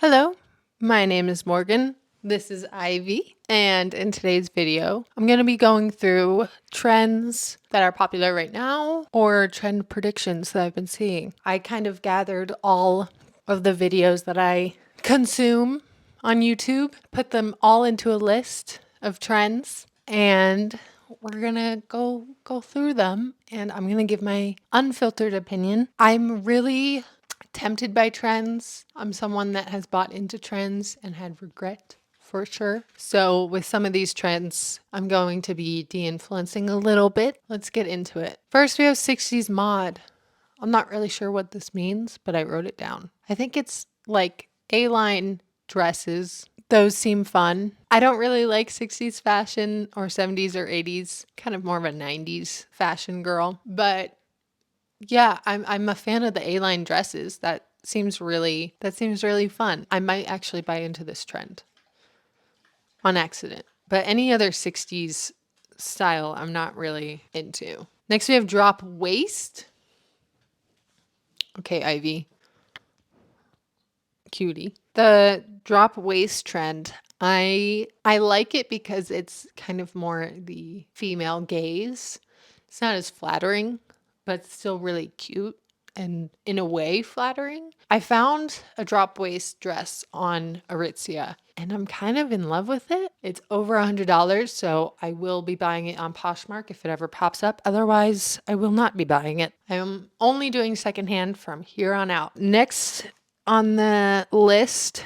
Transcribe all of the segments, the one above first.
Hello, my name is Morgan. This is Ivy, and in today's video, I'm going to be going through trends that are popular right now or trend predictions that I've been seeing. I kind of gathered all of the videos that I consume on YouTube, put them all into a list of trends, and we're gonna go through them, and I'm gonna give my unfiltered opinion. I'm really tempted by trends. I'm someone that has bought into trends and had regret for sure. So with some of these trends, I'm going to be de-influencing a little bit. Let's get into it. First, we have 60s mod. I'm not really sure what this means, but I wrote it down. I think it's like A-line dresses. Those seem fun. I don't really like 60s fashion or 70s or 80s, kind of more of a 90s fashion girl, but yeah, I'm a fan of the A-line dresses. That seems really fun. I might actually buy into this trend on accident. But any other 60s style I'm not really into. Next we have drop waist. Okay, Ivy. Cutie. The drop waist trend. I like it because it's kind of more the female gaze. It's not as flattering, but still really cute and in a way flattering. I found a drop waist dress on Aritzia and I'm kind of in love with it. It's over $100, so I will be buying it on Poshmark if it ever pops up. Otherwise, I will not be buying it. I am only doing secondhand from here on out. Next on the list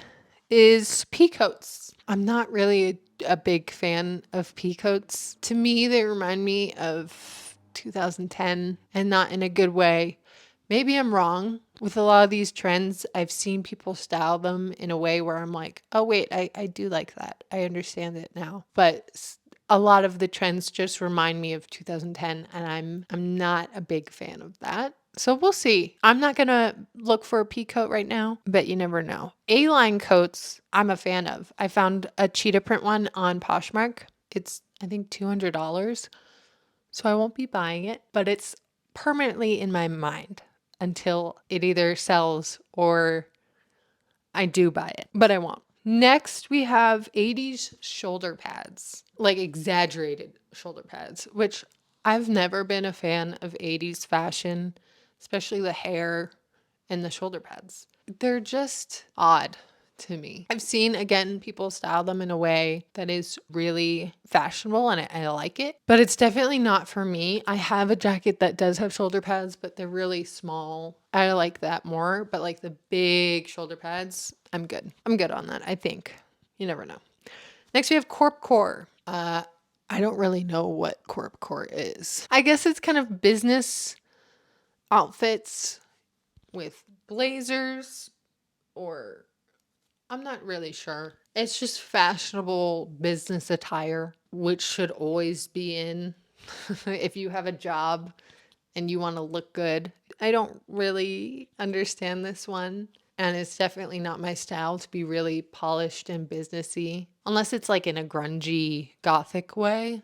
is peacoats. I'm not really a big fan of peacoats. To me, they remind me of 2010 and not in a good way. Maybe I'm wrong. With a lot of these trends, I've seen people style them in a way where I'm like, oh, wait, I do like that. I understand it now. But a lot of the trends just remind me of 2010, and I'm not a big fan of that. So we'll see. I'm not going to look for a pea coat right now, but you never know. A-line coats, I'm a fan of. I found a cheetah print one on Poshmark. It's, I think, $200. So I won't be buying it, but it's permanently in my mind until it either sells or I do buy it, but I won't. Next, we have 80s shoulder pads, like exaggerated shoulder pads, which I've never been a fan of 80s fashion, especially the hair and the shoulder pads. They're just odd to me. I've seen, again, people style them in a way that is really fashionable and I like it, but it's definitely not for me. I have a jacket that does have shoulder pads, but they're really small. I like that more, but like the big shoulder pads, I'm good. I'm good on that, I think. You never know. Next, we have corp core. I don't really know what corp core is. I guess it's kind of business outfits with blazers, or I'm not really sure. It's just fashionable business attire, which should always be in if you have a job and you want to look good. I don't really understand this one. And it's definitely not my style to be really polished and businessy. Unless it's like in a grungy gothic way,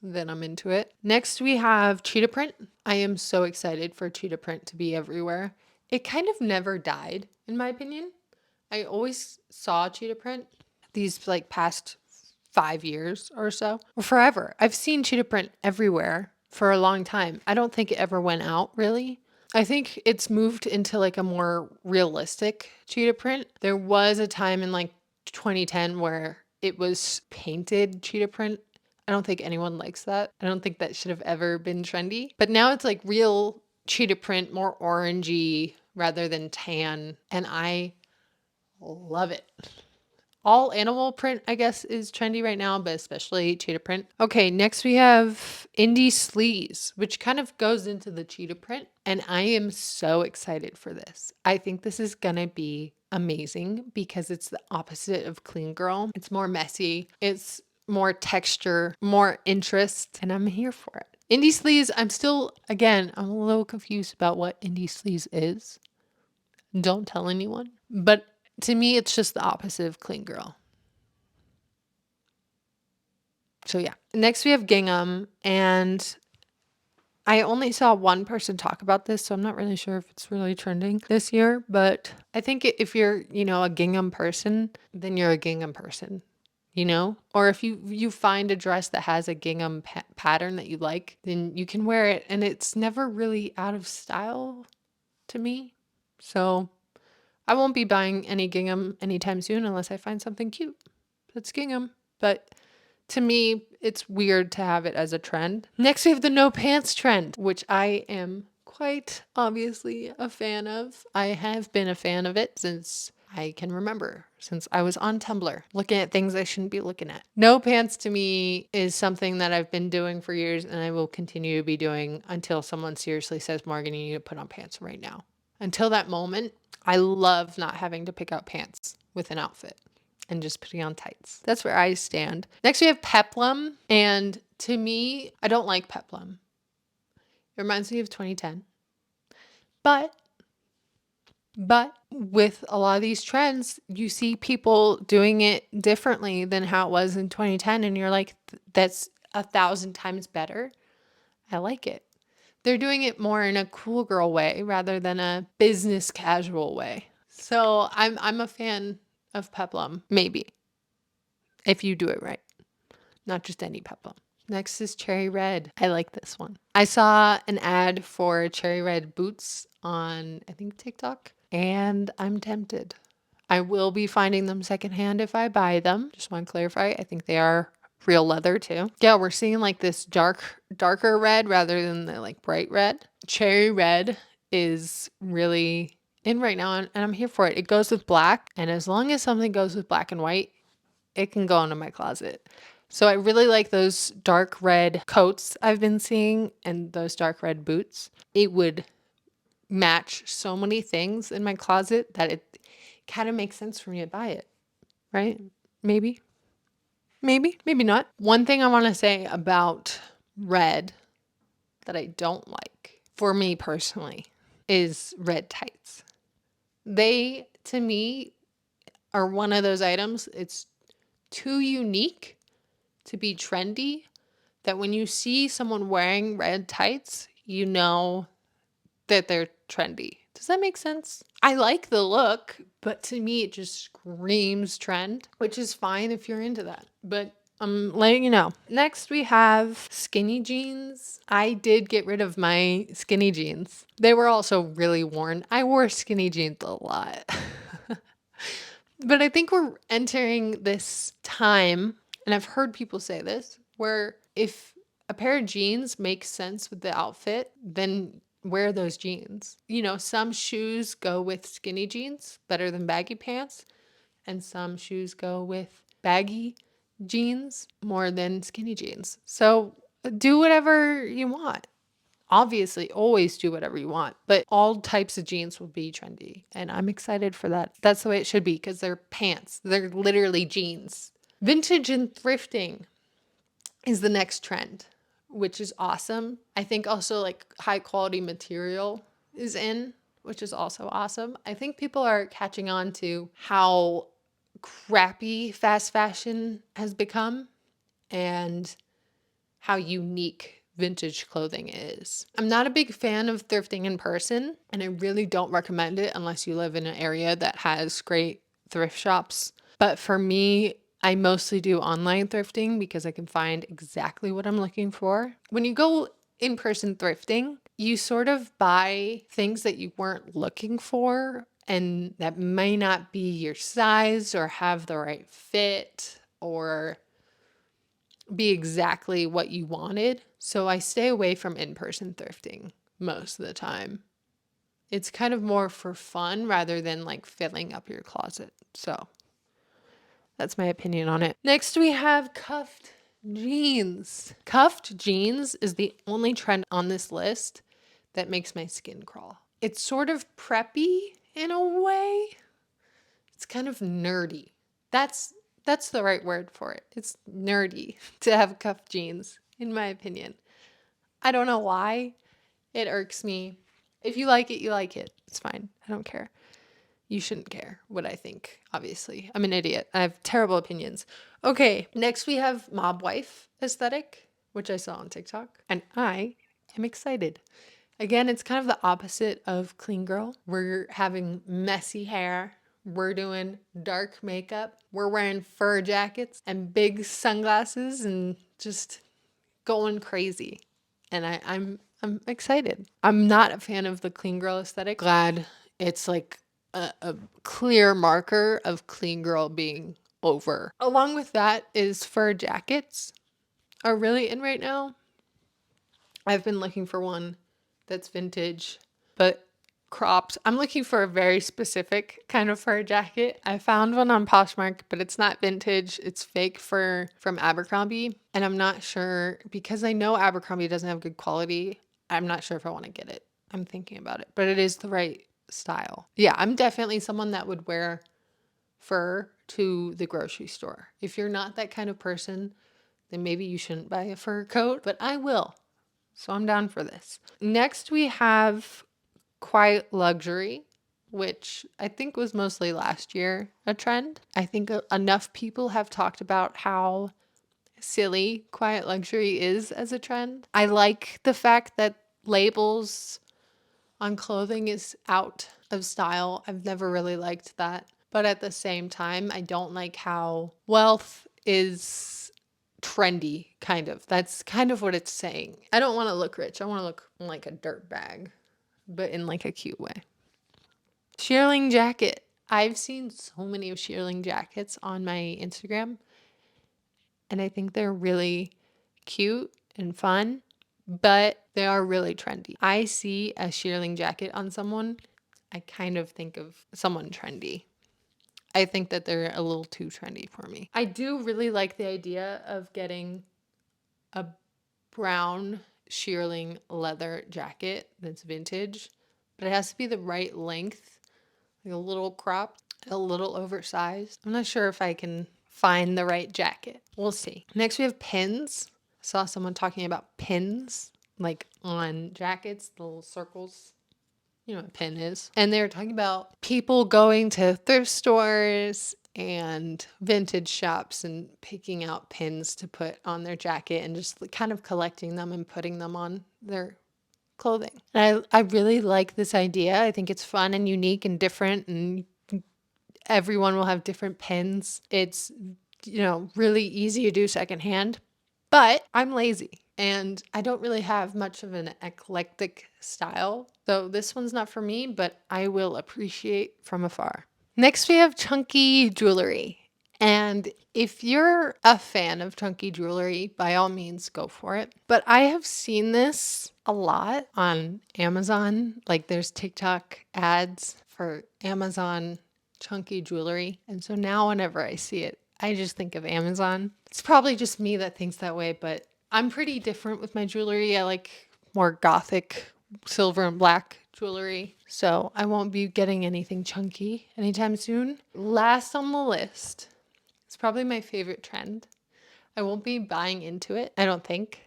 then I'm into it. Next we have cheetah print. I am so excited for cheetah print to be everywhere. It kind of never died, in my opinion. I always saw cheetah print these like past 5 years or so, or forever. I've seen cheetah print everywhere for a long time. I don't think it ever went out really. I think it's moved into like a more realistic cheetah print. There was a time in like 2010 where it was painted cheetah print. I don't think anyone likes that. I don't think that should have ever been trendy. But now it's like real cheetah print, more orangey rather than tan. And I love it. All animal print, I guess, is trendy right now, but especially cheetah print. Okay, next we have Indie Sleaze, which kind of goes into the cheetah print. And I am so excited for this. I think this is gonna be amazing because it's the opposite of clean girl. It's more messy. It's more texture, more interest, and I'm here for it. Indie Sleaze, I'm a little confused about what Indie Sleaze is. Don't tell anyone. But to me, it's just the opposite of clean girl. So yeah. Next we have gingham, and I only saw one person talk about this, so I'm not really sure if it's really trending this year, but I think if you're, a gingham person, then you're a gingham person, Or if you find a dress that has a gingham pattern that you like, then you can wear it and it's never really out of style to me. So I won't be buying any gingham anytime soon unless I find something cute that's gingham. But to me, it's weird to have it as a trend. Next, we have the no pants trend, which I am quite obviously a fan of. I have been a fan of it since I can remember, since I was on Tumblr, looking at things I shouldn't be looking at. No pants to me is something that I've been doing for years and I will continue to be doing until someone seriously says, Morgan, you need to put on pants right now. Until that moment, I love not having to pick out pants with an outfit and just putting on tights. That's where I stand. Next, we have Peplum. And to me, I don't like Peplum. It reminds me of 2010. But with a lot of these trends, you see people doing it differently than how it was in 2010. And you're like, that's 1,000 times better. I like it. They're doing it more in a cool girl way rather than a business casual way. So I'm a fan of Peplum, maybe, if you do it right. Not just any Peplum. Next is cherry red. I like this one. I saw an ad for cherry red boots on, I think, TikTok, and I'm tempted. I will be finding them secondhand if I buy them. Just want to clarify, I think they are real leather too. Yeah, we're seeing like this darker red rather than the like bright red. Cherry red is really in right now, and I'm here for it. It goes with black, and as long as something goes with black and white, it can go into my closet. So I really like those dark red coats I've been seeing and those dark red boots. It would match so many things in my closet that it kind of makes sense for me to buy it, right? Maybe not. One thing I want to say about red that I don't like, for me personally, is red tights. They, to me, are one of those items, it's too unique to be trendy that when you see someone wearing red tights, you know that they're trendy. Does that make sense? I like the look, but to me it just screams trend, which is fine if you're into that. But I'm letting you know. Next we have skinny jeans. I did get rid of my skinny jeans. They were also really worn. I wore skinny jeans a lot. But I think we're entering this time, and I've heard people say this, where if a pair of jeans makes sense with the outfit, then wear those jeans. Some shoes go with skinny jeans better than baggy pants, and some shoes go with baggy jeans more than skinny jeans. So do whatever you want. Obviously, always do whatever you want, but all types of jeans will be trendy. And I'm excited for that. That's the way it should be because they're pants. They're literally jeans. Vintage and thrifting is the next trend, which is awesome. I think also like high quality material is in, which is also awesome. I think people are catching on to how crappy fast fashion has become and how unique vintage clothing is. I'm not a big fan of thrifting in person, and I really don't recommend it unless you live in an area that has great thrift shops. But for me, I mostly do online thrifting because I can find exactly what I'm looking for. When you go in-person thrifting, you sort of buy things that you weren't looking for and that may not be your size or have the right fit or be exactly what you wanted. So I stay away from in-person thrifting most of the time. It's kind of more for fun rather than like filling up your closet. So that's my opinion on it. Next, we have cuffed jeans. Cuffed jeans is the only trend on this list that makes my skin crawl. It's sort of preppy in a way. It's kind of nerdy. That's the right word for it. It's nerdy to have cuffed jeans, in my opinion. I don't know why. It irks me. If you like it, you like it. It's fine. I don't care. You shouldn't care what I think, obviously. I'm an idiot. I have terrible opinions. Okay, next we have mob wife aesthetic, which I saw on TikTok. And I I'm excited. Again, it's kind of the opposite of clean girl. We're having messy hair. We're doing dark makeup. We're wearing fur jackets and big sunglasses and just going crazy. And I'm excited. I'm not a fan of the clean girl aesthetic. Glad it's like a clear marker of clean girl being over. Along with that is fur jackets are really in right now. I've been looking for one that's vintage, but cropped. I'm looking for a very specific kind of fur jacket. I found one on Poshmark, but it's not vintage. It's fake fur from Abercrombie. And I'm not sure, because I know Abercrombie doesn't have good quality, I'm not sure if I want to get it. I'm thinking about it, but it is the right style. Yeah, I'm definitely someone that would wear fur to the grocery store. If you're not that kind of person, then maybe you shouldn't buy a fur coat, but I will. So I'm down for this. Next, we have quiet luxury, which I think was mostly last year a trend. I think enough people have talked about how silly quiet luxury is as a trend. I like the fact that labels on clothing is out of style. I've never really liked that. But at the same time, I don't like how wealth is trendy, kind of. That's kind of what it's saying. I don't want to look rich. I want to look like a dirt bag, but in like a cute way. Shearling jacket. I've seen so many of shearling jackets on my Instagram, and I think they're really cute and fun, but they are really trendy. I see a shearling jacket on someone, I kind of think of someone trendy. I think that they're a little too trendy for me. I do really like the idea of getting a brown shearling leather jacket that's vintage, but it has to be the right length, like a little cropped, a little oversized. I'm not sure if I can find the right jacket. We'll see. Next, we have pins. I saw someone talking about pins, like on jackets, the little circles. You know what a pin is. And they were talking about people going to thrift stores and vintage shops and picking out pins to put on their jacket and just kind of collecting them and putting them on their clothing. And I really like this idea. I think it's fun and unique and different, and everyone will have different pins. It's, really easy to do secondhand, but I'm lazy and I don't really have much of an eclectic style. So this one's not for me, but I will appreciate from afar. Next, we have chunky jewelry. And if you're a fan of chunky jewelry, by all means, go for it. But I have seen this a lot on Amazon. Like there's TikTok ads for Amazon chunky jewelry. And so now whenever I see it, I just think of Amazon. It's probably just me that thinks that way, but I'm pretty different with my jewelry. I like more gothic silver and black jewelry. So I won't be getting anything chunky anytime soon. Last on the list, it's probably my favorite trend. I won't be buying into it, I don't think,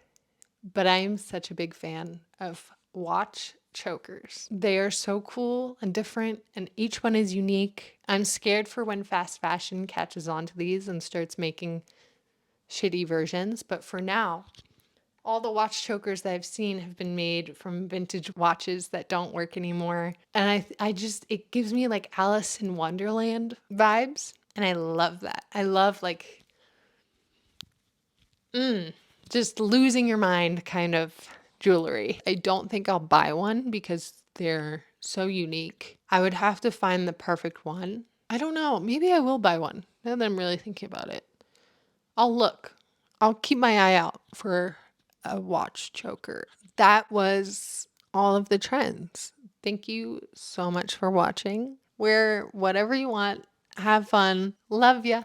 but I am such a big fan of watch chokers. They are so cool and different, and each one is unique. I'm scared for when fast fashion catches on to these and starts making shitty versions, but for now, all the watch chokers that I've seen have been made from vintage watches that don't work anymore. And I just, it gives me like Alice in Wonderland vibes. And I love that. I love like, just losing your mind kind of jewelry. I don't think I'll buy one because they're so unique. I would have to find the perfect one. I don't know. Maybe I will buy one now that I'm really thinking about it. I'll look. I'll keep my eye out for a watch choker. That was all of the trends. Thank you so much for watching. Wear whatever you want. Have fun. Love ya.